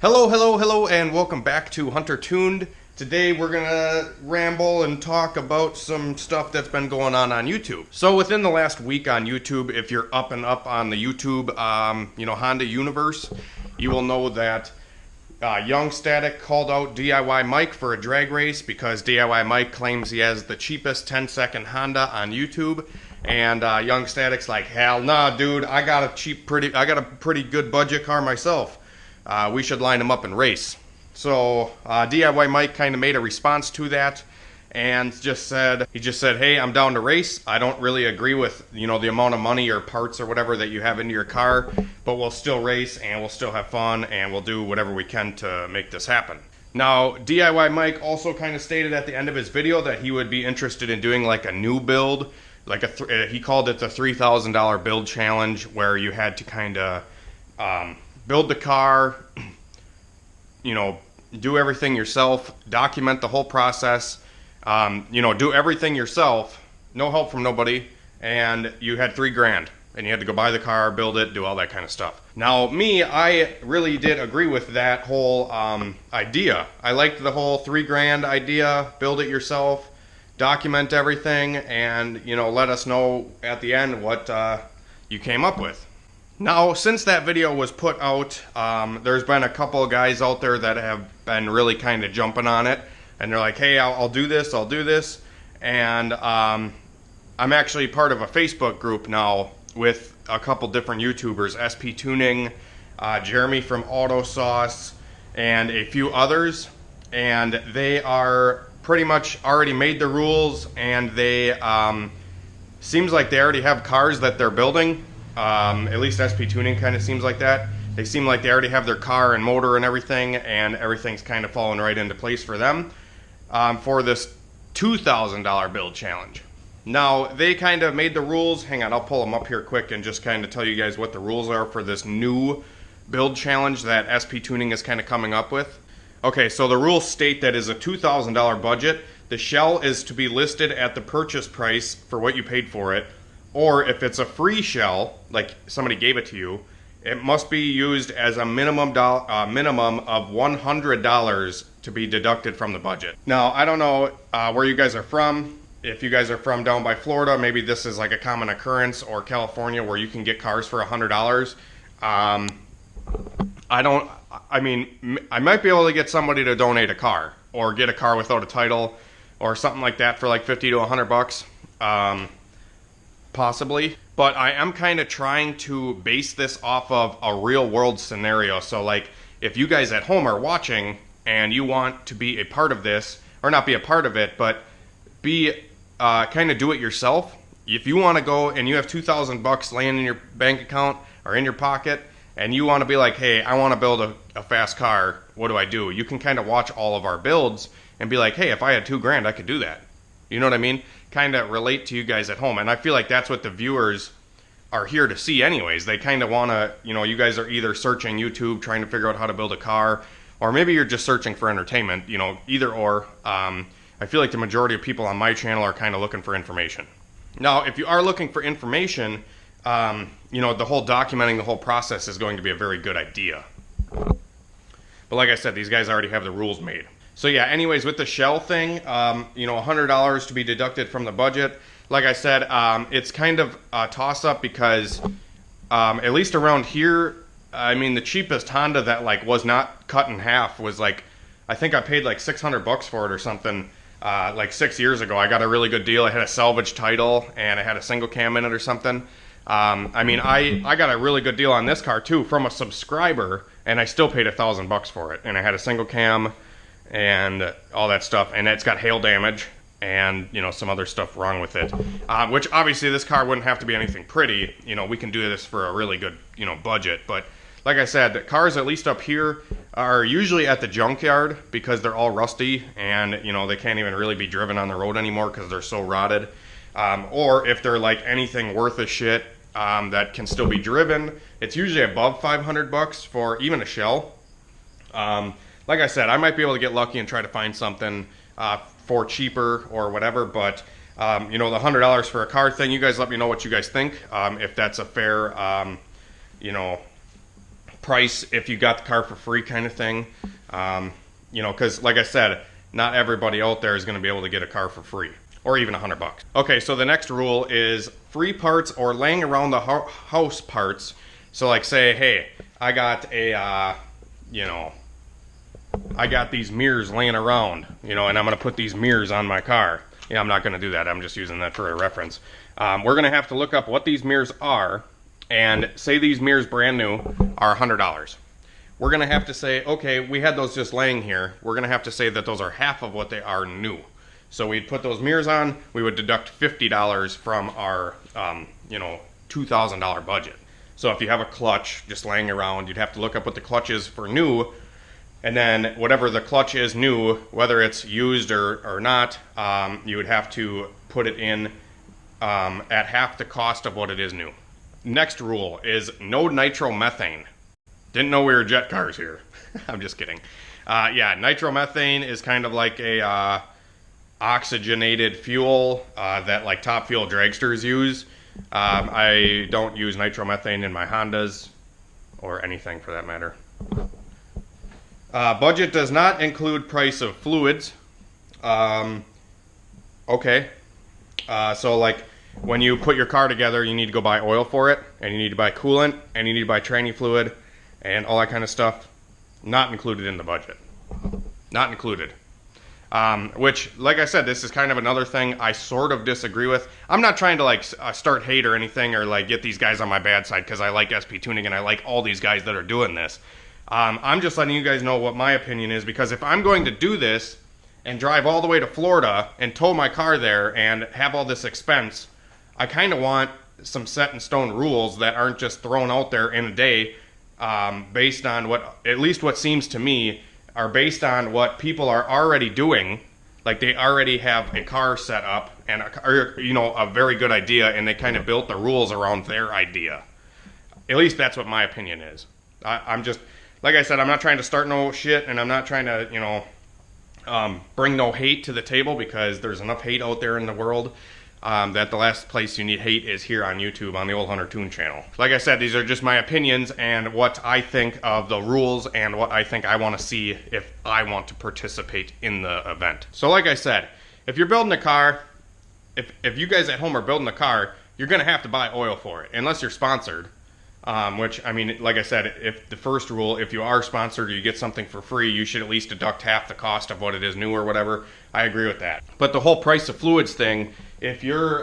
Hello, and welcome back to Hunter Tuned. Today we're gonna ramble and talk about some stuff that's been going on YouTube. So within the last week on YouTube, if you're up on the YouTube, Honda universe, you will know that Young Static called out DIY Mike for a drag race because DIY Mike claims he has the cheapest 10-second Honda on YouTube. And Young Static's like, hell nah, dude, I got a pretty good budget car myself. We should line them up and race. So DIY Mike kind of made a response to that and just said, hey, I'm down to race. I don't really agree with, the amount of money or parts or whatever that you have into your car, but we'll still race and we'll still have fun and we'll do whatever we can to make this happen. Now, DIY Mike also kind of stated at the end of his video that he would be interested in doing like a new build, like he called it the $3,000 build challenge, where you had to kind of build the car, do everything yourself, document the whole process, do everything yourself, no help from nobody, and you had $3,000, and you had to go buy the car, build it, do all that kind of stuff. Now, I really did agree with that whole idea. I liked the whole $3,000 idea, build it yourself, document everything, and, let us know at the end what you came up with. Now, since that video was put out, there's been a couple of guys out there that have been really kind of jumping on it, and they're like, hey, I'll do this, and I'm actually part of a Facebook group now with a couple different YouTubers, SP Tuning, Jeremy from AutoSauce, and a few others, and they are pretty much already made the rules, and they, seems like they already have cars that they're building. At least SP Tuning kind of seems like that. They seem like they already have their car and motor and everything's kind of falling right into place for them for this $2,000 build challenge. Now, they kind of made the rules. Hang on, I'll pull them up here quick and just kind of tell you guys what the rules are for this new build challenge that SP Tuning is kind of coming up with. Okay, so the rules state that is a $2,000 budget. The shell is to be listed at the purchase price for what you paid for it. Or if it's a free shell, like somebody gave it to you, it must be used as a minimum of $100 to be deducted from the budget. Now, I don't know where you guys are from. If you guys are from down by Florida, maybe this is like a common occurrence, or California where you can get cars for $100. I might be able to get somebody to donate a car or get a car without a title or something like that for like 50 to 100 bucks. Possibly, but I am kind of trying to base this off of a real world scenario. So like, if you guys at home are watching and you want to be a part of this, or not be a part of it, but be kind of do it yourself. If you want to go and you have 2,000 bucks laying in your bank account or in your pocket, and you want to be like, hey, I want to build a fast car, what do? You can kind of watch all of our builds and be like, hey, if I had $2,000, I could do that. You know what I mean? Kind of relate to you guys at home. And I feel like that's what the viewers are here to see anyways. They kind of want to, you guys are either searching YouTube, trying to figure out how to build a car, or maybe you're just searching for entertainment, either or. I feel like the majority of people on my channel are kind of looking for information. Now, if you are looking for information, the whole documenting the whole process is going to be a very good idea. But like I said, these guys already have the rules made. So yeah, anyways, with the shell thing, $100 to be deducted from the budget. Like I said, it's kind of a toss-up because at least around here, the cheapest Honda that like was not cut in half was like, I think I paid like 600 bucks for it or something like 6 years ago. I got a really good deal. I had a salvage title and I had a single cam in it or something. I got a really good deal on this car too from a subscriber, and I still paid $1,000 for it. And I had a single cam and all that stuff, and it's got hail damage and some other stuff wrong with it, which obviously this car wouldn't have to be anything pretty. We can do this for a really good budget. But like I said, cars at least up here are usually at the junkyard because they're all rusty and they can't even really be driven on the road anymore because they're so rotted, or if they're like anything worth a shit that can still be driven, it's usually above 500 bucks for even a shell. Like I said, I might be able to get lucky and try to find something for cheaper or whatever, but the $100 for a car thing, you guys let me know what you guys think, if that's a fair price if you got the car for free kind of thing. You know, because like I said, not everybody out there is going to be able to get a car for free, or even $100. Okay, so the next rule is free parts or laying around the house parts. So like say, hey, I got a, you know, I got these mirrors laying around, you know, and I'm going to put these mirrors on my car. Yeah, I'm not going to do that. I'm just using that for a reference. We're going to have to look up what these mirrors are, and say these mirrors brand new are $100. We're going to have to say, okay, we had those just laying here. We're going to have to say that those are half of what they are new. So we'd put those mirrors on, we would deduct $50 from our, you know, $2,000 budget. So if you have a clutch just laying around, you'd have to look up what the clutch is for new, and then whatever the clutch is new, whether it's used or not, you would have to put it in at half the cost of what it is new. Next rule is no nitromethane. Didn't know we were jet cars here. I'm just kidding. Yeah, nitromethane is kind of like a oxygenated fuel that like Top Fuel dragsters use. I don't use nitromethane in my Hondas or anything for that matter. Budget does not include price of fluids. Okay. So like when you put your car together, you need to go buy oil for it, and you need to buy coolant, and you need to buy tranny fluid, and all that kind of stuff. Not included in the budget. Not included. Which, like I said, this is kind of another thing I sort of disagree with. I'm not trying to like start hate or anything, or like get these guys on my bad side, because I like SP Tuning and I like all these guys that are doing this. I'm just letting you guys know what my opinion is, because if I'm going to do this and drive all the way to Florida and tow my car there and have all this expense, I kind of want some set in stone rules that aren't just thrown out there in a day, based on what, at least what seems to me, are based on what people are already doing. Like they already have a car set up and you know, a very good idea, and they kind of built the rules around their idea. At least that's what my opinion is. I'm just, like I said, I'm not trying to start no shit, and I'm not trying to, you know, bring no hate to the table, because there's enough hate out there in the world. That the last place you need hate is here on YouTube on the Old Hunter Tune channel. Like I said, these are just my opinions and what I think of the rules and what I think I want to see if I want to participate in the event. So like I said, if you're building a car, if you guys at home are building a car, you're going to have to buy oil for it, unless you're sponsored. Which, I mean, like I said, if the first rule, if you are sponsored or you get something for free, you should at least deduct half the cost of what it is new or whatever. I agree with that. But the whole price of fluids thing, if you're,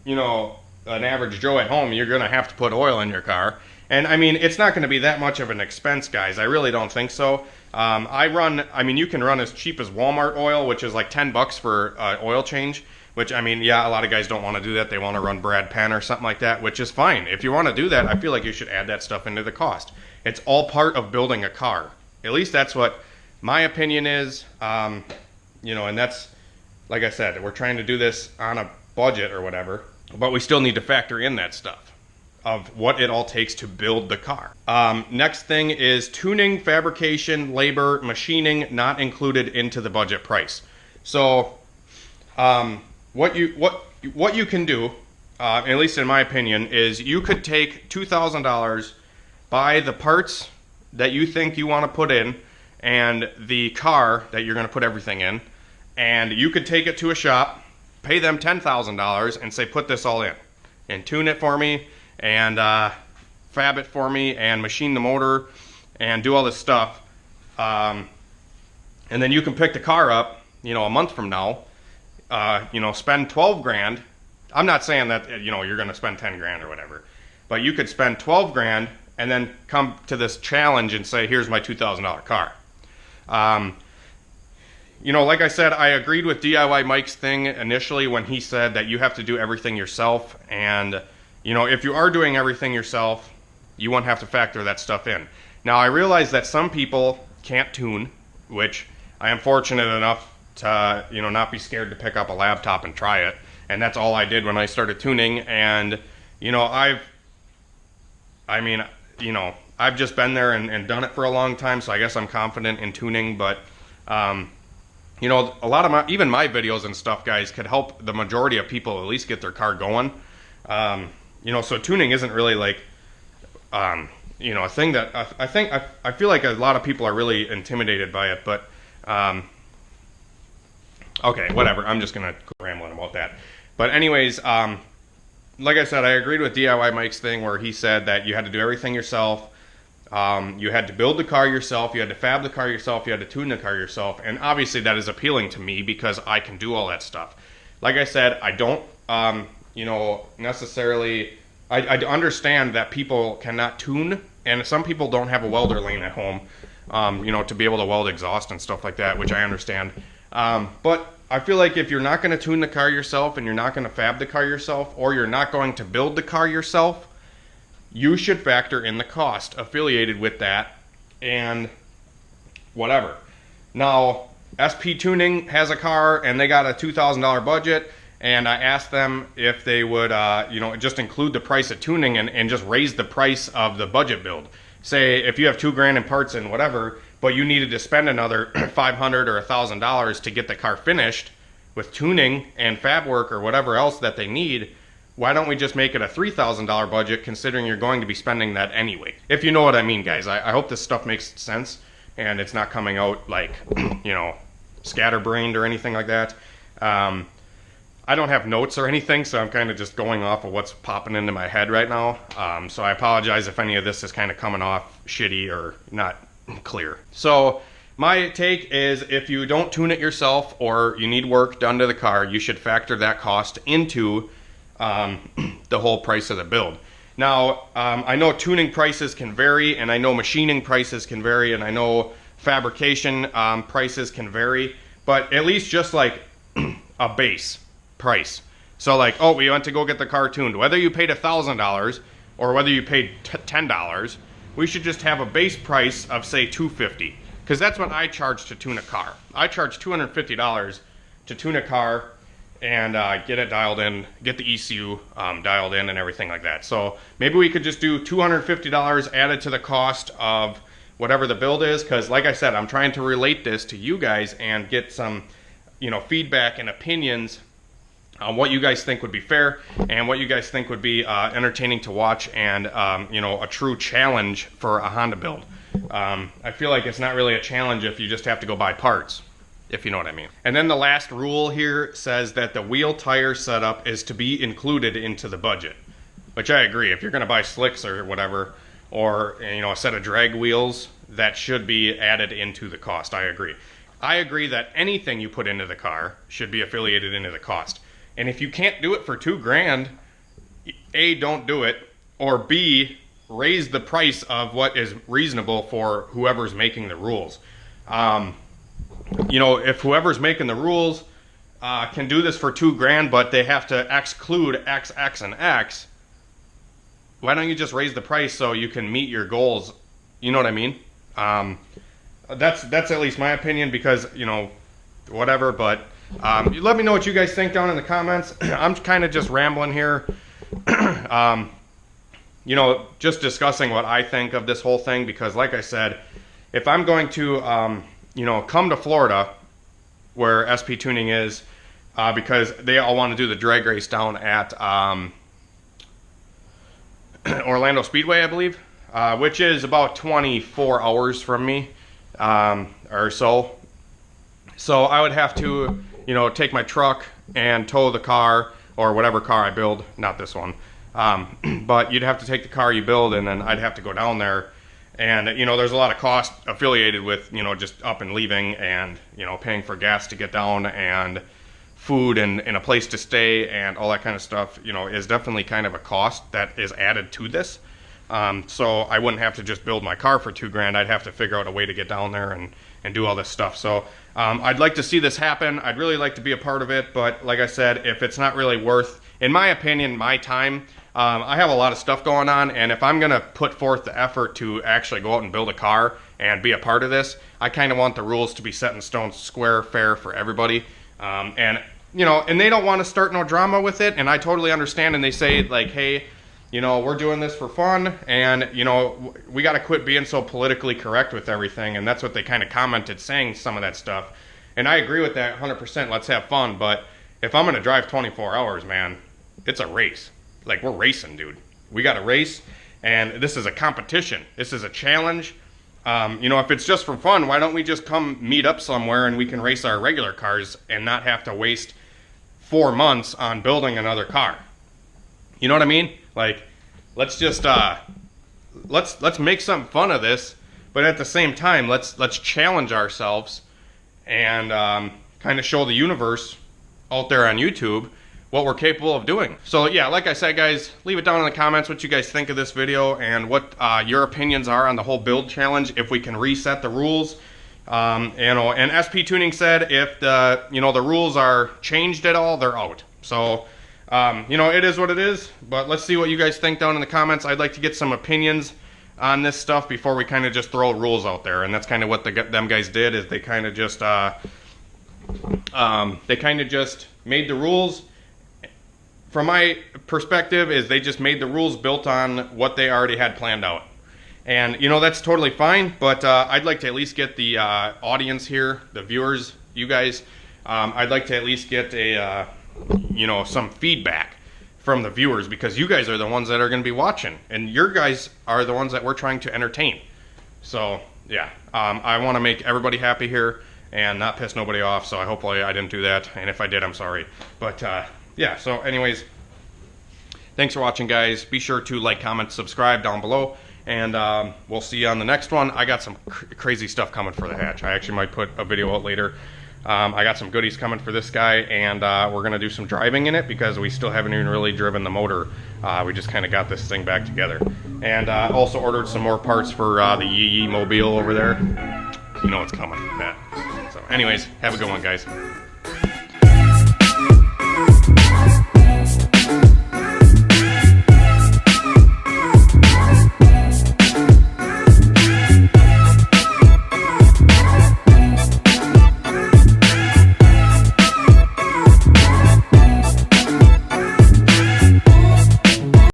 you know, an average Joe at home, you're going to have to put oil in your car. And, I mean, it's not going to be that much of an expense, guys. I really don't think so. I mean, you can run as cheap as Walmart oil, which is like $10 for oil change. Which, I mean, yeah, a lot of guys don't want to do that. They want to run Brad Penn or something like that, which is fine. If you want to do that, I feel like you should add that stuff into the cost. It's all part of building a car. At least that's what my opinion is. You know, and that's, like I said, we're trying to do this on a budget or whatever, but we still need to factor in that stuff of what it all takes to build the car. Next thing is tuning, fabrication, labor, machining, not included into the budget price. So, what you can do, at least in my opinion, is you could take $2,000, buy the parts that you think you want to put in, and the car that you're going to put everything in, and you could take it to a shop, pay them $10,000, and say, put this all in, and tune it for me, and fab it for me, and machine the motor, and do all this stuff, and then you can pick the car up, you know, a month from now. You know, spend 12 grand. I'm not saying that, you know, you're going to spend 10 grand or whatever, but you could spend 12 grand and then come to this challenge and say, here's my $2,000 car. You know, like I said, I agreed with DIY Mike's thing initially when he said that you have to do everything yourself. And, you know, if you are doing everything yourself, you won't have to factor that stuff in. Now, I realize that some people can't tune, which I am fortunate enough to, you know, not be scared to pick up a laptop and try it. And that's all I did when I started tuning. And, you know, I've just been there and done it for a long time, so I guess I'm confident in tuning. But, you know, a lot of even my videos and stuff, guys, could help the majority of people at least get their car going. You know, so tuning isn't really like, a thing that I feel like a lot of people are really intimidated by it, but okay, whatever. I'm just gonna go rambling about that. But anyways, like I said, I agreed with DIY Mike's thing where he said that you had to do everything yourself. You had to build the car yourself. You had to fab the car yourself. You had to tune the car yourself. And obviously that is appealing to me because I can do all that stuff. Like I said, I don't, necessarily. I understand that people cannot tune, and some people don't have a welder lane at home, to be able to weld exhaust and stuff like that, which I understand. But I feel like if you're not going to tune the car yourself and you're not going to fab the car yourself, or you're not going to build the car yourself, you should factor in the cost affiliated with that and whatever. Now, SP Tuning has a car and they got a $2,000 budget, and I asked them if they would, just include the price of tuning and just raise the price of the budget build. Say if you have $2,000 in parts and whatever, but you needed to spend another $500 or $1,000 to get the car finished with tuning and fab work or whatever else that they need, why don't we just make it a $3,000 budget, considering you're going to be spending that anyway? If you know what I mean, guys. I hope this stuff makes sense and it's not coming out like, scatterbrained or anything like that. I don't have notes or anything, so I'm kind of just going off of what's popping into my head right now. So I apologize if any of this is kind of coming off shitty or not clear. So my take is, if you don't tune it yourself or you need work done to the car, you should factor that cost into the whole price of the build. Now, I know tuning prices can vary, and I know machining prices can vary, and I know fabrication prices can vary, but at least just like a base price. So like, oh, we went to go get the car tuned. Whether you paid $1,000 or whether you paid $10, we should just have a base price of, say, $250, because that's what I charge to tune a car. I charge $250 to tune a car and get it dialed in, get the ECU dialed in and everything like that. So maybe we could just do $250 added to the cost of whatever the build is, because like I said, I'm trying to relate this to you guys and get some, feedback and opinions on what you guys think would be fair and what you guys think would be entertaining to watch and, a true challenge for a Honda build. I feel like it's not really a challenge if you just have to go buy parts, if you know what I mean. And then the last rule here says that the wheel tire setup is to be included into the budget, which I agree. If you're going to buy slicks or whatever, or a set of drag wheels, that should be added into the cost. I agree. I agree that anything you put into the car should be affiliated into the cost. And if you can't do it for $2,000, A, don't do it, or B, raise the price of what is reasonable for whoever's making the rules. If whoever's making the rules can do this for $2,000, but they have to exclude X, X, and X, why don't you just raise the price so you can meet your goals? You know what I mean? That's at least my opinion, because, whatever, but let me know what you guys think down in the comments. I'm kind of just rambling here. Just discussing what I think of this whole thing, because like I said, if I'm going to, come to Florida, where SP Tuning is, because they all want to do the drag race down at Orlando Speedway, I believe, which is about 24 hours from me, or so. So I would have to, take my truck and tow the car, or whatever car I build, not this one. But you'd have to take the car you build, and then I'd have to go down there. And, there's a lot of cost affiliated with, just up and leaving and, paying for gas to get down, and food and a place to stay and all that kind of stuff, is definitely kind of a cost that is added to this. So I wouldn't have to just build my car for $2,000. I'd have to figure out a way to get down there and do all this stuff. So I'd like to see this happen. I'd really like to be a part of it. But like I said, if it's not really worth, in my opinion, my time, I have a lot of stuff going on, and if I'm going to put forth the effort to actually go out and build a car and be a part of this, I kind of want the rules to be set in stone, square, fair for everybody. And they don't want to start no drama with it, and I totally understand, and they say, like, hey, we're doing this for fun, and, we got to quit being so politically correct with everything, and that's what they kind of commented, saying some of that stuff. And I agree with that 100%, let's have fun, but if I'm going to drive 24 hours, man, it's a race. Like, we're racing, dude. We got to race, And this is a competition. This is a challenge. You know, if it's just for fun, why don't we just come meet up somewhere and we can race our regular cars and not have to waste 4 months on building another car? You know what I mean? Like, let's just let's make some fun of this, but at the same time, let's challenge ourselves and kind of show the universe out there on YouTube what we're capable of doing. So yeah, like I said, guys, leave it down in the comments what you guys think of this video and what your opinions are on the whole build challenge, if we can reset the rules. You know, and SP Tuning said if the, you know, the rules are changed at all, they're out. So you know, it is what it is, but let's see what you guys think down in the comments. I'd like to get some opinions on this stuff before we kind of just throw rules out there, and that's kind of what them guys did, is they kind of just made the rules. From my perspective, is they just made the rules built on what they already had planned out. And, you know, that's totally fine, but I'd like to at least get the audience here, the viewers, you guys, I'd like to at least get a, you know, some feedback from the viewers, because you guys are the ones that are going to be watching, and your guys are the ones that we're trying to entertain. So, yeah, I want to make everybody happy here and not piss nobody off, so hopefully I didn't do that, and if I did, I'm sorry. But, yeah, so anyways, thanks for watching, guys. Be sure to like, comment, subscribe down below, and we'll see you on the next one. I got some crazy stuff coming for the hatch. I actually might put a video out later. I got some goodies coming for this guy, and we're going to do some driving in it because we still haven't even really driven the motor. We just kind of got this thing back together. And also ordered some more parts for the Yee Yee Mobile over there. You know what's coming. That. So anyways, have a good one, guys.